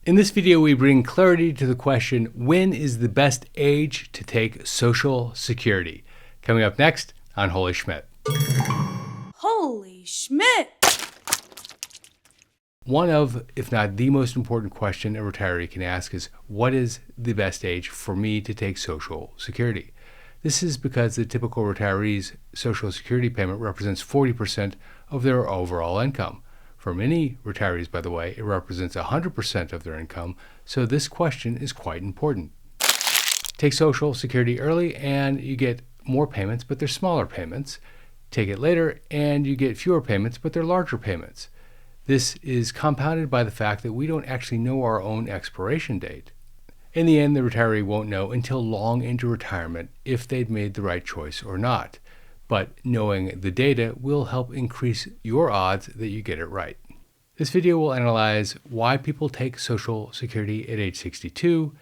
In this video, we bring clarity to the question, when is the best age to take Social Security? Coming up next on Holy Schmidt. Holy Schmidt! One of, if not the most important question a retiree can ask is, what is the best age for me to take Social Security? This is because the typical retiree's Social Security payment represents 40% of their overall income. For many retirees, by the way, it represents 100% of their income, so this question is quite important. Take Social Security early and you get more payments, but they're smaller payments. Take it later and you get fewer payments, but they're larger payments. This is compounded by the fact that we don't actually know our own expiration date. In the end, the retiree won't know until long into retirement if they've made the right choice or not. But knowing the data will help increase your odds that you get it right. This video will analyze why people take Social Security at age 62,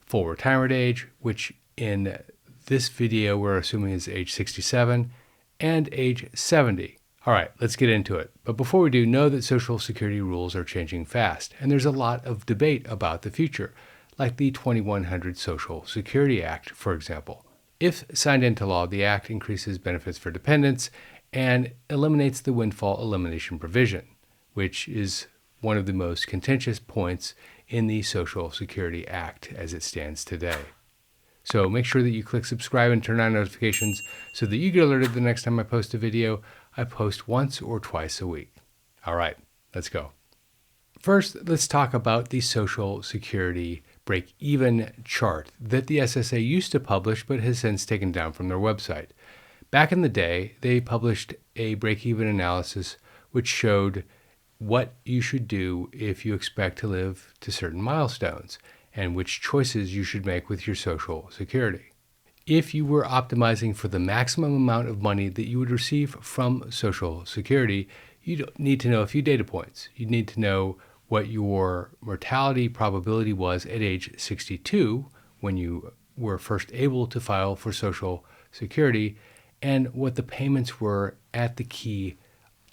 full retirement age, which in this video we're assuming is age 67, and age 70. All right, let's get into it. But before we do, know that Social Security rules are changing fast, and there's a lot of debate about the future, like the 2100 Social Security Act, for example. If signed into law, the Act increases benefits for dependents and eliminates the windfall elimination provision, which is one of the most contentious points in the Social Security Act as it stands today. So make sure that you click subscribe and turn on notifications so that you get alerted the next time I post a video. I post once or twice a week. All right, let's go. First, let's talk about the Social Security Breakeven Chart that the SSA used to publish but has since taken down from their website. Back in the day, they published a break-even analysis which showed what you should do if you expect to live to certain milestones and which choices you should make with your Social Security. If you were optimizing for the maximum amount of money that you would receive from Social Security, you need to know a few data points. You need to know what your mortality probability was at age 62 when you were first able to file for Social Security, and what the payments were at the key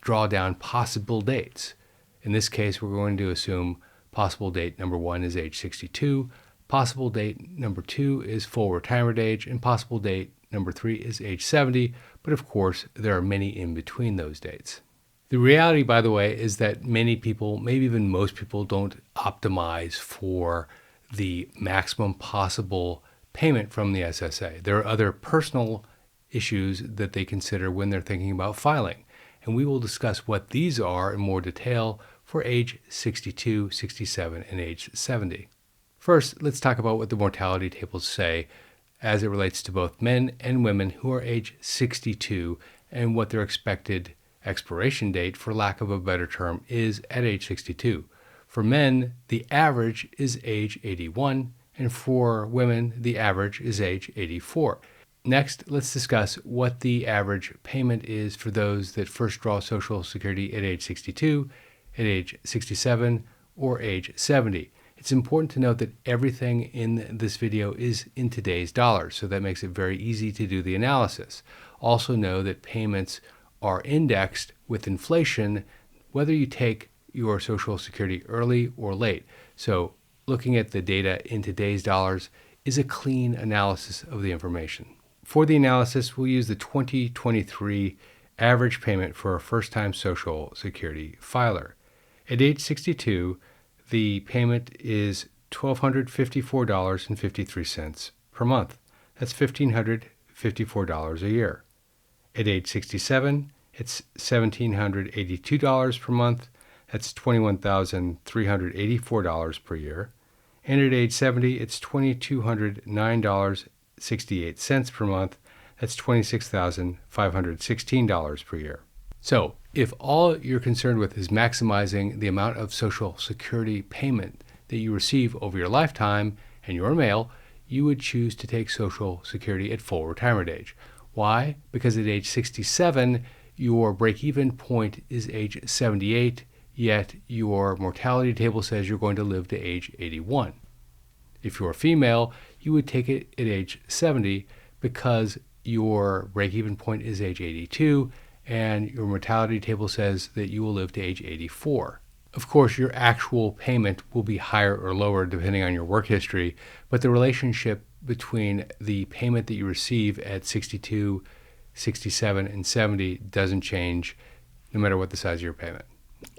drawdown possible dates. In this case, we're going to assume possible date number 1 is age 62, possible date number 2 is full retirement age, and possible date number 3 is age 70, but of course there are many in between those dates. The reality, by the way, is that many people, maybe even most people, don't optimize for the maximum possible payment from the SSA. There are other personal issues that they consider when they're thinking about filing, and we will discuss what these are in more detail for age 62, 67, and age 70. First, let's talk about what the mortality tables say as it relates to both men and women who are age 62 and what their expected expiration date, for lack of a better term, is at age 62. For men, the average is age 81, and for women, the average is age 84. Next, let's discuss what the average payment is for those that first draw Social Security at age 62, at age 67, or age 70. It's important to note that everything in this video is in today's dollars, so that makes it very easy to do the analysis. Also know that payments are indexed with inflation, whether you take your Social Security early or late. So looking at the data in today's dollars is a clean analysis of the information. For the analysis, we'll use the 2023 average payment for a first-time Social Security filer. At age 62, the payment is $1,254.53 per month. That's $1,554 a year. At age 67, it's $1,782 per month. That's $21,384 per year. And at age 70, it's $2,209.68 per month. That's $26,516 per year. So if all you're concerned with is maximizing the amount of Social Security payment that you receive over your lifetime and you're male, you would choose to take Social Security at full retirement age. Why? Because at age 67, your break-even point is age 78, yet your mortality table says you're going to live to age 81. If you're a female, you would take it at age 70 because your break-even point is age 82, and your mortality table says that you will live to age 84. Of course, your actual payment will be higher or lower depending on your work history, but the relationship between the payment that you receive at 62, 67, and 70 doesn't change no matter what the size of your payment.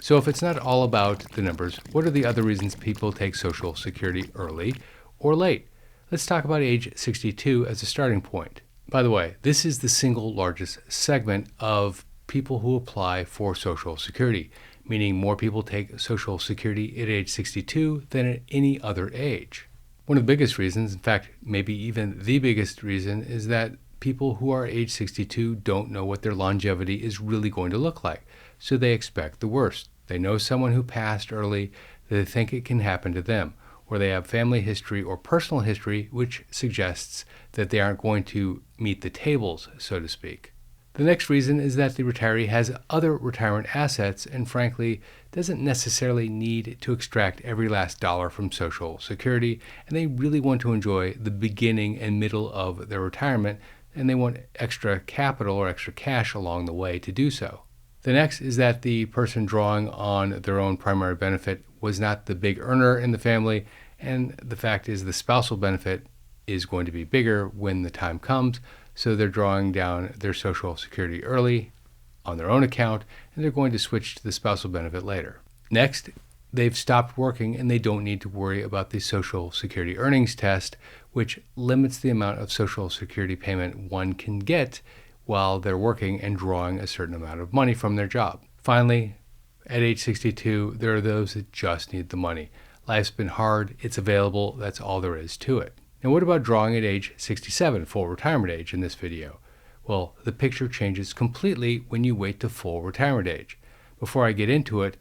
So if it's not all about the numbers, what are the other reasons people take Social Security early or late? Let's talk about age 62 as a starting point. By the way, this is the single largest segment of people who apply for Social Security, meaning more people take Social Security at age 62 than at any other age. One of the biggest reasons, in fact, maybe even the biggest reason, is that people who are age 62 don't know what their longevity is really going to look like, so they expect the worst. They know someone who passed early, they think it can happen to them, or they have family history or personal history which suggests that they aren't going to meet the tables, so to speak. The next reason is that the retiree has other retirement assets and frankly doesn't necessarily need to extract every last dollar from Social Security, and they really want to enjoy the beginning and middle of their retirement, and they want extra capital or extra cash along the way to do so. The next is that the person drawing on their own primary benefit was not the big earner in the family, and the fact is the spousal benefit is going to be bigger when the time comes, so they're drawing down their Social Security early on their own account, and they're going to switch to the spousal benefit later. Next, they've stopped working and they don't need to worry about the Social Security earnings test, which limits the amount of Social Security payment one can get while they're working and drawing a certain amount of money from their job. Finally, at age 62, there are those that just need the money. Life's been hard, it's available, that's all there is to it. Now what about drawing at age 67, full retirement age in this video? Well, the picture changes completely when you wait to full retirement age. Before I get into it,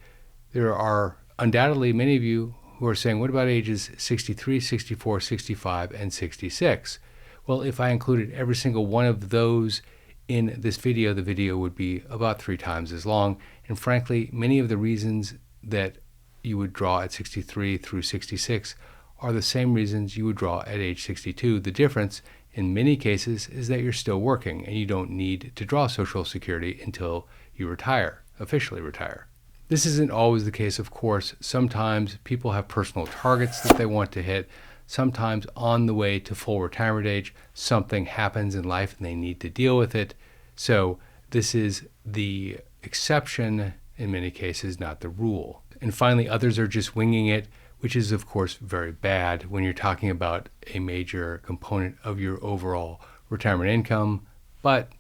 there are undoubtedly many of you who are saying, what about ages 63, 64, 65, and 66? Well, if I included every single one of those in this video, the video would be about 3 times as long. And frankly, many of the reasons that you would draw at 63 through 66 are the same reasons you would draw at age 62. The difference in many cases is that you're still working and you don't need to draw Social Security until you retire, officially retire. This isn't always the case, of course. Sometimes people have personal targets that they want to hit. Sometimes on the way to full retirement age, something happens in life and they need to deal with it. So this is the exception in many cases, not the rule. And finally, others are just winging it, which is of course very bad when you're talking about a major component of your overall retirement income, but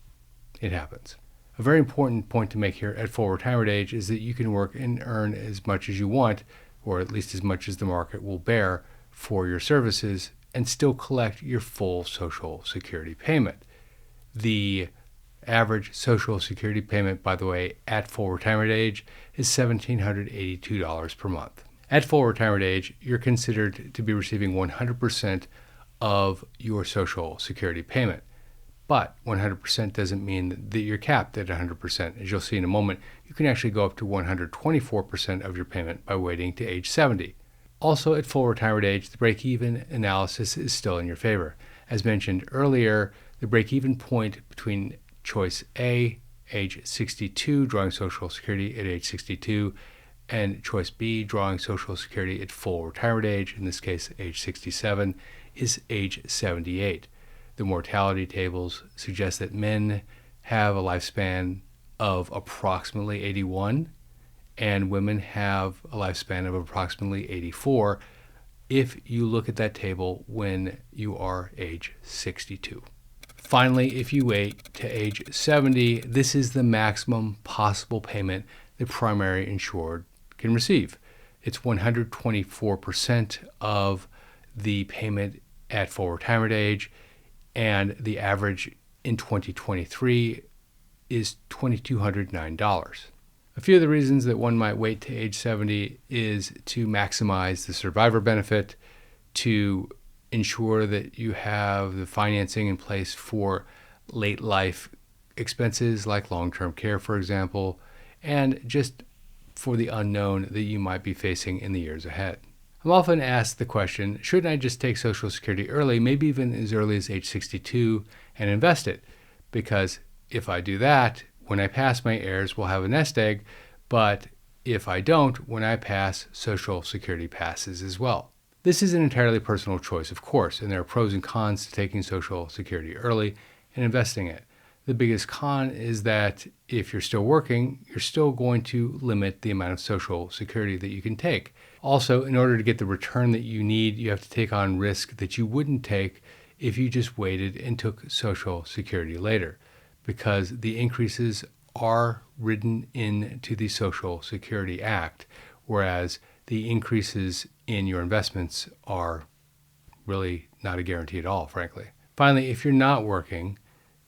it happens. A very important point to make here at full retirement age is that you can work and earn as much as you want, or at least as much as the market will bear for your services, and still collect your full Social Security payment. The average Social Security payment, by the way, at full retirement age is $1,782 per month. At full retirement age, you're considered to be receiving 100% of your Social Security payment. But 100% doesn't mean that you're capped at 100%. As you'll see in a moment, you can actually go up to 124% of your payment by waiting to age 70. Also, at full retirement age, the break-even analysis is still in your favor. As mentioned earlier, the break-even point between choice A, age 62, drawing Social Security at age 62, and choice B, drawing Social Security at full retirement age, in this case age 67, is age 78. The mortality tables suggest that men have a lifespan of approximately 81 and women have a lifespan of approximately 84 if you look at that table when you are age 62. Finally, if you wait to age 70, this is the maximum possible payment the primary insured can receive. It's 124% of the payment at full retirement age, and the average in 2023 is $2,209. A few of the reasons that one might wait to age 70 is to maximize the survivor benefit, to ensure that you have the financing in place for late life expenses like long-term care, for example, and just for the unknown that you might be facing in the years ahead. I'm often asked the question, shouldn't I just take Social Security early, maybe even as early as age 62, and invest it? Because if I do that, when I pass, my heirs will have a nest egg, but if I don't, when I pass, Social Security passes as well. This is an entirely personal choice, of course, and there are pros and cons to taking Social Security early and investing it. The biggest con is that if you're still working, you're still going to limit the amount of Social Security that you can take. Also, in order to get the return that you need, you have to take on risk that you wouldn't take if you just waited and took Social Security later, because the increases are written into the Social Security Act, whereas the increases in your investments are really not a guarantee at all, frankly. Finally, if you're not working,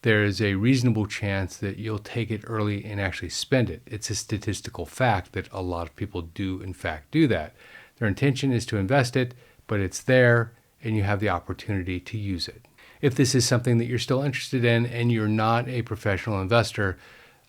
there is a reasonable chance that you'll take it early and actually spend it. It's a statistical fact that a lot of people do, in fact, do that. Their intention is to invest it, but it's there and you have the opportunity to use it. If this is something that you're still interested in and you're not a professional investor,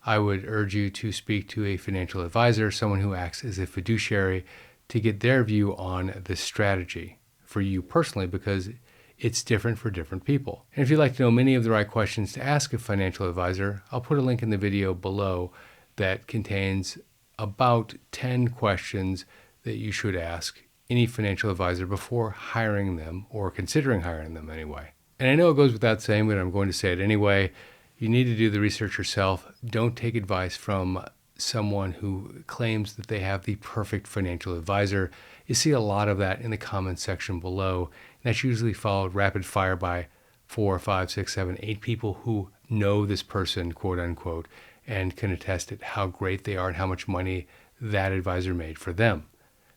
I would urge you to speak to a financial advisor, someone who acts as a fiduciary, to get their view on this strategy for you personally, because it's different for different people. And if you'd like to know many of the right questions to ask a financial advisor, I'll put a link in the video below that contains about 10 questions that you should ask any financial advisor before hiring them, or considering hiring them anyway. And I know it goes without saying, but I'm going to say it anyway. You need to do the research yourself. Don't take advice from someone who claims that they have the perfect financial advisor. You see a lot of that in the comments section below. And that's usually followed rapid fire by 4, 5, 6, 7, 8 people who know this person, quote unquote, and can attest at how great they are and how much money that advisor made for them.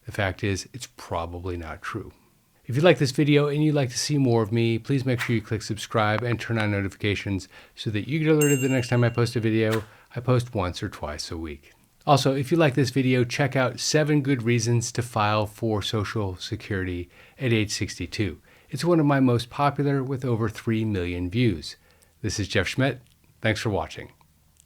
The fact is, it's probably not true. If you like this video and you'd like to see more of me, please make sure you click subscribe and turn on notifications so that you get alerted the next time I post a video. I post once or twice a week. Also, if you like this video, check out 7 good reasons to file for Social Security at age 62. It's one of my most popular with over 3 million views. This is Jeff Schmidt. Thanks for watching.